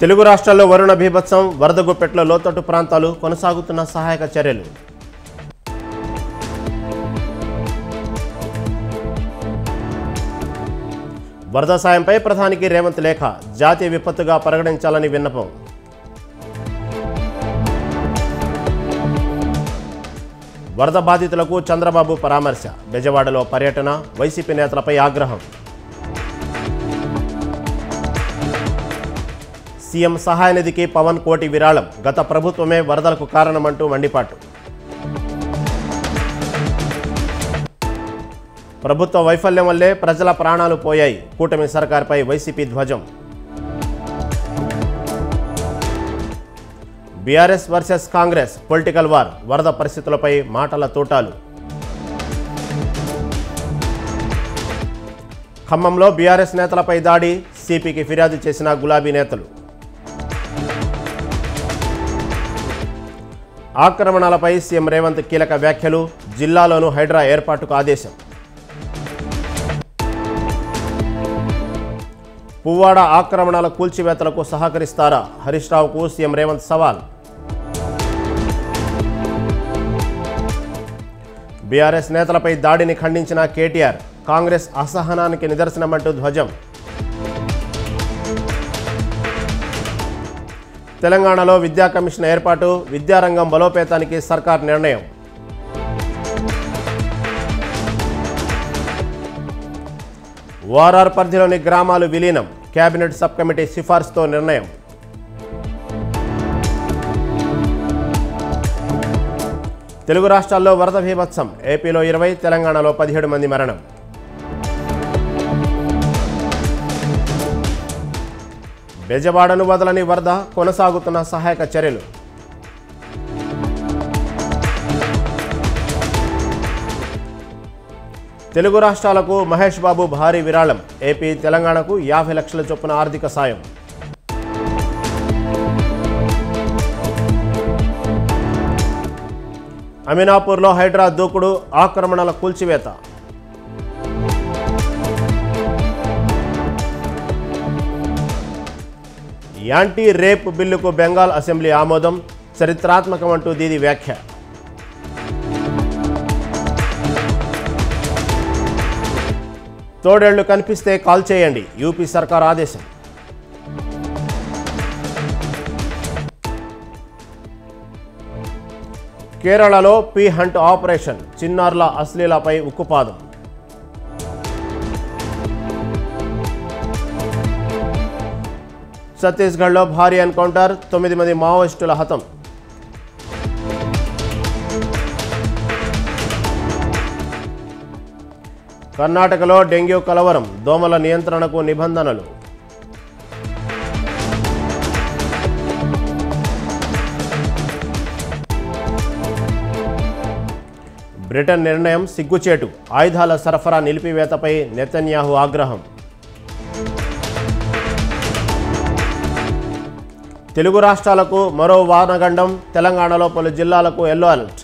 తెలుగు రాష్ట్రాల్లో వరుణ బీభత్సం, వరద గుప్పెట్ల లోతట్టు ప్రాంతాలు కొనసాగుతున్న సహాయక చర్యలు. వరద సాయంపై ప్రధానికి రేవంత్ లేఖ, జాతీయ విపత్తుగా పరిగణించాలని విన్నపం. వరద బాధితులకు చంద్రబాబు పరామర్శ, బెజవాడలో పర్యటన, వైసీపీ నేతలపై ఆగ్రహం. సీఎం సహాయ నిధికి పవన్ కోటి విరాళం, గత ప్రభుత్వమే వరదలకు కారణమంటూ మండిపాటు. ప్రభుత్వ వైఫల్యం వల్లే ప్రజల ప్రాణాలు పోయాయి, కూటమి సర్కార్పై వైసీపీ ధ్వజం. BRS versus Congress political war, వరద పరిస్థితులపై మాటల తూటాలు. ఖమ్మంలో బీఆర్ఎస్ నేతలపై దాడి, సిపికి ఫిర్యాదు చేసిన గులాబీ నేతలు. ఆక్రమణలపై సీఎం రేవంత్ కీలక వ్యాఖ్యలు, జిల్లాలోనూ హైడ్రా ఏర్పాటుకు ఆదేశం. పువ్వాడ ఆక్రమణల కూల్చివేతలకు సహకరిస్తారా, హరీష్ రావుకు సీఎం రేవంత్ సవాల్. బీఆర్ఎస్ నేతలపై దాడిని ఖండించిన కేటీఆర్, కాంగ్రెస్ అసహనానికి నిదర్శనమంటూ ధ్వజం. తెలంగాణలో విద్యా కమిషన్ ఏర్పాటు, విద్యారంగం బలోపేతానికి సర్కార్ నిర్ణయం. ఓఆర్ఆర్ పరిధిలోని గ్రామాలు విలీనం, కేబినెట్ సబ్ కమిటీ సిఫార్సుతో నిర్ణయం. తెలుగు రాష్ట్రాల్లో వరద బీభత్సం, ఏపీలో 20, తెలంగాణలో 17 మంది మరణం. బెజవాడను వదలని వరద, కొనసాగుతున్న సహాయక చర్యలు. తెలుగు రాష్ట్రాలకు మహేష్ బాబు భారీ విరాళం, ఏపీ తెలంగాణకు 50 లక్షల చొప్పున ఆర్థిక సాయం. అమీనాపూర్లో హైడ్రా దూకుడు, ఆక్రమణల కూల్చివేత. యాంటీ రేప్ బిల్లుకు బెంగాల్ అసెంబ్లీ ఆమోదం, చరిత్రాత్మకమంటూ దీది వ్యాఖ్య. తోడేళ్లు కనిపిస్తే కాల్ చేయండి, యూపీ సర్కార్ ఆదేశం. కేరళలో పీ హంట్ ఆపరేషన్, చిన్నారుల అశ్లీలపై ఉక్కుపాదం. ఛత్తీస్గఢ్లో భారీ ఎన్కౌంటర్, 9 మంది మావోయిస్టుల హతం. కర్ణాటకలో డెంగ్యూ కలవరం, దోమల నియంత్రణకు నిబంధనలు. బ్రిటన్ నిర్ణయం సిగ్గుచేటు, ఆయుధాల సరఫరా నిలిపివేతపై నెతన్యాహు ఆగ్రహం. తెలుగు రాష్ట్రాలకు మరో వానగండం, తెలంగాణలో పలు జిల్లాలకు ఎల్లో అలర్ట్.